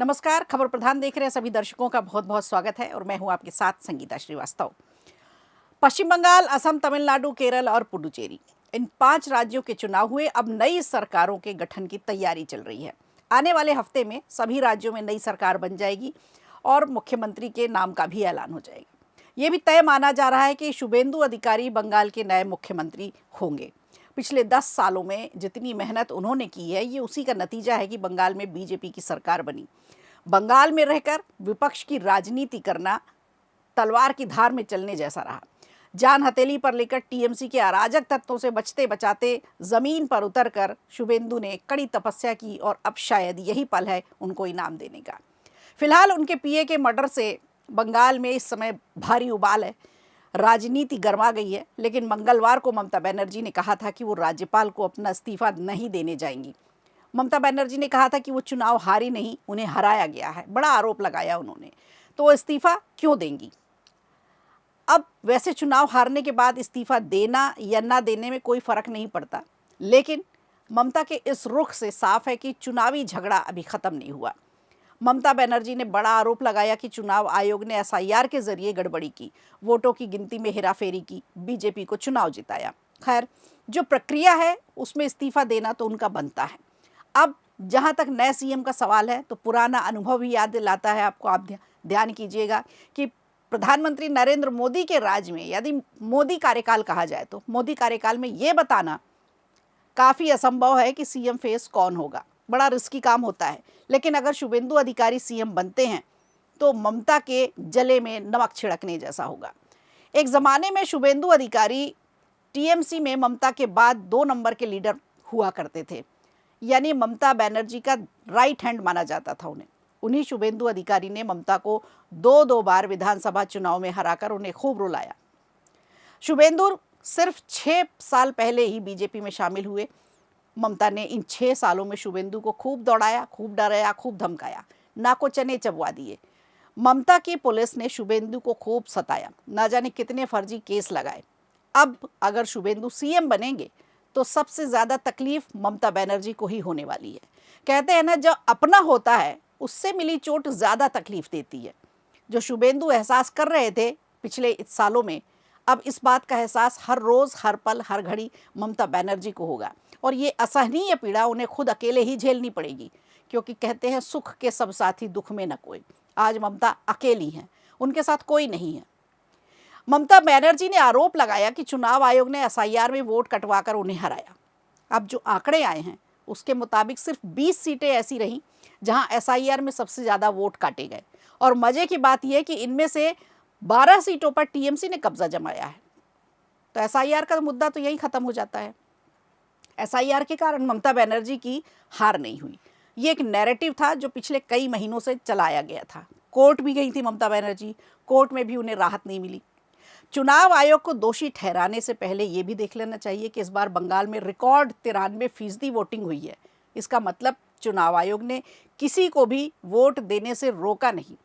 नमस्कार। खबर प्रधान देख रहे सभी दर्शकों का बहुत बहुत स्वागत है और मैं हूं आपके साथ संगीता श्रीवास्तव। पश्चिम बंगाल, असम, तमिलनाडु, केरल और पुडुचेरी, इन 5 राज्यों के चुनाव हुए। अब नई सरकारों के गठन की तैयारी चल रही है। आने वाले हफ्ते में सभी राज्यों में नई सरकार बन जाएगी और मुख्यमंत्री के नाम का भी ऐलान हो जाएगा। ये भी तय माना जा रहा है कि शुभेंदु अधिकारी बंगाल के नए मुख्यमंत्री होंगे। पिछले 10 सालों में जितनी मेहनत उन्होंने की है, ये उसी का नतीजा है कि बंगाल में बीजेपी की सरकार बनी। बंगाल में रहकर विपक्ष की राजनीति करना तलवार की धार में चलने जैसा रहा। जान हथेली पर लेकर टीएमसी के अराजक तत्वों से बचते बचाते जमीन पर उतरकर शुभेंदु ने कड़ी तपस्या की और अब शायद यही पल है उनको इनाम देने का। फिलहाल उनके पीए के मर्डर से बंगाल में इस समय भारी उबाल है, राजनीति गर्मा गई है। लेकिन मंगलवार को ममता बनर्जी ने कहा था कि वो राज्यपाल को अपना इस्तीफा नहीं देने जाएंगी। ममता बनर्जी ने कहा था कि वो चुनाव हारी नहीं, उन्हें हराया गया है। बड़ा आरोप लगाया उन्होंने। तो वो इस्तीफा क्यों देंगी? अब वैसे चुनाव हारने के बाद इस्तीफा देना या ना देने में कोई फर्क नहीं पड़ता, लेकिन ममता के इस रुख से साफ है कि चुनावी झगड़ा अभी खत्म नहीं हुआ। ममता बनर्जी ने बड़ा आरोप लगाया कि चुनाव आयोग ने एसआईआर के जरिए गड़बड़ी की, वोटों की गिनती में हेराफेरी की, बीजेपी को चुनाव जिताया। खैर, जो प्रक्रिया है उसमें इस्तीफा देना तो उनका बनता है। अब जहां तक नए सीएम का सवाल है तो पुराना अनुभव ही याद दिलाता है आपको। आप ध्यान कीजिएगा कि प्रधानमंत्री नरेंद्र मोदी के राज में, यदि मोदी कार्यकाल कहा जाए तो मोदी कार्यकाल में ये बताना काफ़ी असंभव है कि सीएम फेस कौन होगा। बड़ा रिस्की काम होता है। लेकिन अगर शुभेंदु अधिकारी सीएम बनते हैं तो ममता के जले में नमक छिड़कने जैसा होगा। एक ज़माने में शुभेंदु अधिकारी टीएमसी में ममता के बाद 2 नंबर के लीडर हुआ करते थे, यानी ममता बनर्जी का राइट हैंड माना जाता था उन्हें। उन्हीं शुभेंदु अधिकारी ने ममता को 2 बार विधानसभा चुनाव में हराकर उन्हें खूब रुलाया। शुभेंदु सिर्फ 6 साल पहले ही बीजेपी में शामिल हुए। ममता ने इन 6 सालों में शुभेंदु को खूब दौड़ाया, खूब डराया, खूब धमकाया, नाको चने चबवा दिए। ममता की पुलिस ने शुभेंदु को खूब सताया, ना जाने कितने फर्जी केस लगाए। अब अगर शुभेंदु सीएम बनेंगे तो सबसे ज़्यादा तकलीफ ममता बनर्जी को ही होने वाली है। कहते हैं ना, जो अपना होता है उससे मिली चोट ज़्यादा तकलीफ देती है। जो शुभेंदु एहसास कर रहे थे पिछले सालों में, अब इस बात का एहसास हर रोज़, हर पल, हर घड़ी ममता बनर्जी को होगा। और ये असहनीय पीड़ा उन्हें खुद अकेले ही झेलनी पड़ेगी, क्योंकि कहते हैं सुख के सब साथी, दुख में न कोई। आज ममता अकेली हैं, उनके साथ कोई नहीं है। ममता बनर्जी ने आरोप लगाया कि चुनाव आयोग ने एसआईआर में वोट कटवाकर उन्हें हराया। अब जो आंकड़े आए हैं उसके मुताबिक सिर्फ 20 सीटें ऐसी रहीं जहां एसआईआर में सबसे ज़्यादा वोट काटे गए। और मज़े की बात यह कि इनमें से 12 सीटों पर टीएमसी ने कब्जा जमाया है। तो एसआईआर का मुद्दा तो यही ख़त्म हो जाता है। एसआईआर के कारण ममता बनर्जी की हार नहीं हुई। ये एक नैरेटिव था जो पिछले कई महीनों से चलाया गया था। कोर्ट भी गई थी ममता बनर्जी, कोर्ट में भी उन्हें राहत नहीं मिली। चुनाव आयोग को दोषी ठहराने से पहले ये भी देख लेना चाहिए कि इस बार बंगाल में रिकॉर्ड 93% वोटिंग हुई है। इसका मतलब चुनाव आयोग ने किसी को भी वोट देने से रोका नहीं।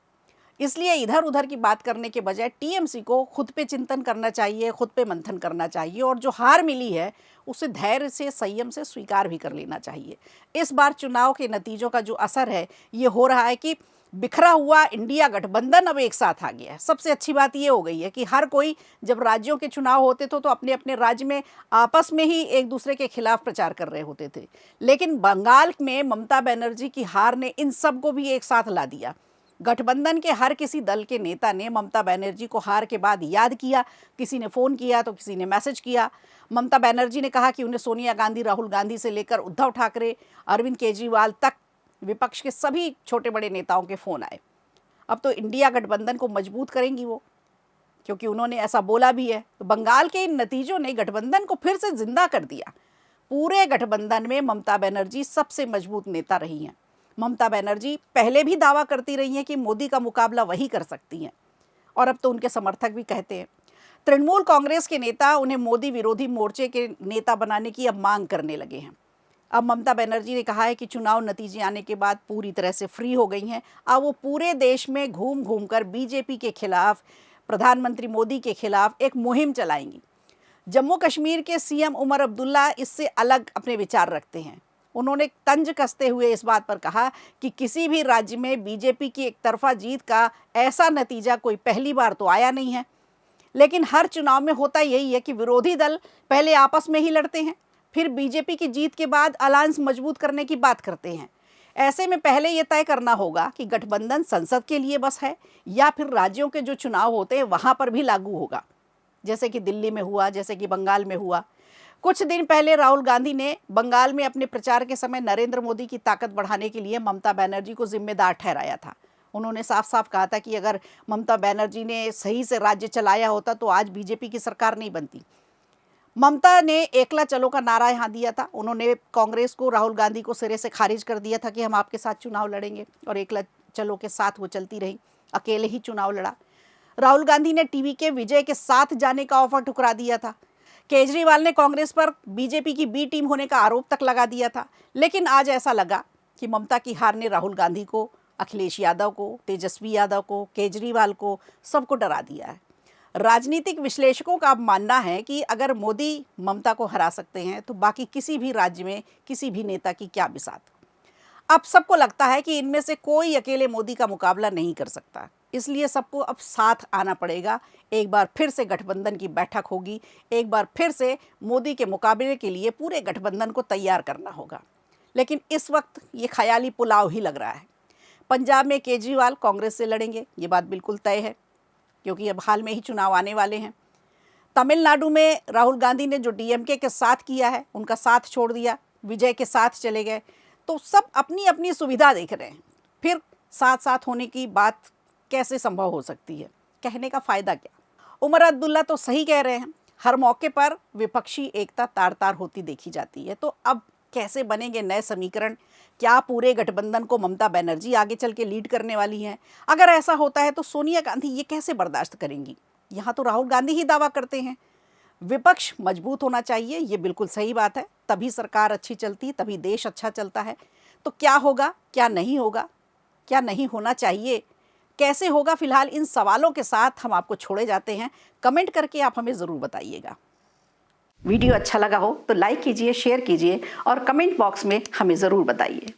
इसलिए इधर उधर की बात करने के बजाय टीएमसी को खुद पे चिंतन करना चाहिए, खुद पे मंथन करना चाहिए और जो हार मिली है उसे धैर्य से, संयम से स्वीकार भी कर लेना चाहिए। इस बार चुनाव के नतीजों का जो असर है ये हो रहा है कि बिखरा हुआ इंडिया गठबंधन अब एक साथ आ गया है। सबसे अच्छी बात ये हो गई है कि हर कोई, जब राज्यों के चुनाव होते थे तो अपने अपने राज्य में आपस में ही एक दूसरे के खिलाफ प्रचार कर रहे होते थे, लेकिन बंगाल में ममता बनर्जी की हार ने इन सबको भी एक साथ ला दिया। गठबंधन के हर किसी दल के नेता ने ममता बनर्जी को हार के बाद याद किया। किसी ने फ़ोन किया तो किसी ने मैसेज किया। ममता बनर्जी ने कहा कि उन्हें सोनिया गांधी, राहुल गांधी से लेकर उद्धव ठाकरे, अरविंद केजरीवाल तक विपक्ष के सभी छोटे बड़े नेताओं के फ़ोन आए। अब तो इंडिया गठबंधन को मजबूत करेंगी वो, क्योंकि उन्होंने ऐसा बोला भी है। तो बंगाल के इन नतीजों ने गठबंधन को फिर से जिंदा कर दिया। पूरे गठबंधन में ममता बनर्जी सबसे मजबूत नेता रही हैं। ममता बनर्जी पहले भी दावा करती रही हैं कि मोदी का मुकाबला वही कर सकती हैं, और अब तो उनके समर्थक भी कहते हैं। तृणमूल कांग्रेस के नेता उन्हें मोदी विरोधी मोर्चे के नेता बनाने की अब मांग करने लगे हैं। अब ममता बनर्जी ने कहा है कि चुनाव नतीजे आने के बाद पूरी तरह से फ्री हो गई हैं। अब वो पूरे देश में घूम घूम कर बीजेपी के खिलाफ, प्रधानमंत्री मोदी के खिलाफ एक मुहिम चलाएंगी। जम्मू कश्मीर के सीएम उमर अब्दुल्ला इससे अलग अपने विचार रखते हैं। उन्होंने तंज कसते हुए इस बात पर कहा कि किसी भी राज्य में बीजेपी की एकतरफा जीत का ऐसा नतीजा कोई पहली बार तो आया नहीं है। लेकिन हर चुनाव में होता यही है कि विरोधी दल पहले आपस में ही लड़ते हैं, फिर बीजेपी की जीत के बाद अलायंस मजबूत करने की बात करते हैं। ऐसे में पहले ये तय करना होगा कि गठबंधन संसद के लिए बस है या फिर राज्यों के जो चुनाव होते हैं वहाँ पर भी लागू होगा, जैसे कि दिल्ली में हुआ, जैसे कि बंगाल में हुआ। कुछ दिन पहले राहुल गांधी ने बंगाल में अपने प्रचार के समय नरेंद्र मोदी की ताकत बढ़ाने के लिए ममता बनर्जी को जिम्मेदार ठहराया था। उन्होंने साफ साफ कहा था कि अगर ममता बनर्जी ने सही से राज्य चलाया होता तो आज बीजेपी की सरकार नहीं बनती। ममता ने एकला चलो का नारा यहाँ दिया था। उन्होंने कांग्रेस को, राहुल गांधी को सिरे से खारिज कर दिया था कि हम आपके साथ चुनाव लड़ेंगे, और एकला चलो के साथ वो चलती रही, अकेले ही चुनाव लड़ा। राहुल गांधी ने टीवी के विजय के साथ जाने का ऑफर ठुकरा दिया था। केजरीवाल ने कांग्रेस पर बीजेपी की बी टीम होने का आरोप तक लगा दिया था। लेकिन आज ऐसा लगा कि ममता की हार ने राहुल गांधी को, अखिलेश यादव को, तेजस्वी यादव को, केजरीवाल को, सबको डरा दिया है। राजनीतिक विश्लेषकों का अब मानना है कि अगर मोदी ममता को हरा सकते हैं तो बाकी किसी भी राज्य में किसी भी नेता की क्या बिसात। अब सबको लगता है कि इनमें से कोई अकेले मोदी का मुकाबला नहीं कर सकता, इसलिए सबको अब साथ आना पड़ेगा। एक बार फिर से गठबंधन की बैठक होगी, एक बार फिर से मोदी के मुकाबले के लिए पूरे गठबंधन को तैयार करना होगा। लेकिन इस वक्त ये ख्याली पुलाव ही लग रहा है। पंजाब में केजरीवाल कांग्रेस से लड़ेंगे, ये बात बिल्कुल तय है, क्योंकि अब हाल में ही चुनाव आने वाले हैं। तमिलनाडु में राहुल गांधी ने जो डीएमके के साथ किया है, उनका साथ छोड़ दिया, विजय के साथ चले गए, तो सब अपनी अपनी सुविधा देख रहे हैं। फिर साथ साथ होने की बात कैसे संभव हो सकती है? कहने का फ़ायदा क्या? उमर अब्दुल्ला तो सही कह रहे हैं, हर मौके पर विपक्षी एकता तार तार होती देखी जाती है। तो अब कैसे बनेंगे नए समीकरण? क्या पूरे गठबंधन को ममता बनर्जी आगे चल के लीड करने वाली हैं? अगर ऐसा होता है तो सोनिया गांधी ये कैसे बर्दाश्त करेंगी? यहाँ तो राहुल गांधी ही दावा करते हैं। विपक्ष मजबूत होना चाहिए, ये बिल्कुल सही बात है, तभी सरकार अच्छी चलती, तभी देश अच्छा चलता है। तो क्या होगा, क्या नहीं होगा, क्या नहीं होना चाहिए, कैसे होगा? फिलहाल इन सवालों के साथ हम आपको छोड़े जाते हैं। कमेंट करके आप हमें ज़रूर बताइएगा। वीडियो अच्छा लगा हो तो लाइक कीजिए, शेयर कीजिए और कमेंट बॉक्स में हमें ज़रूर बताइए।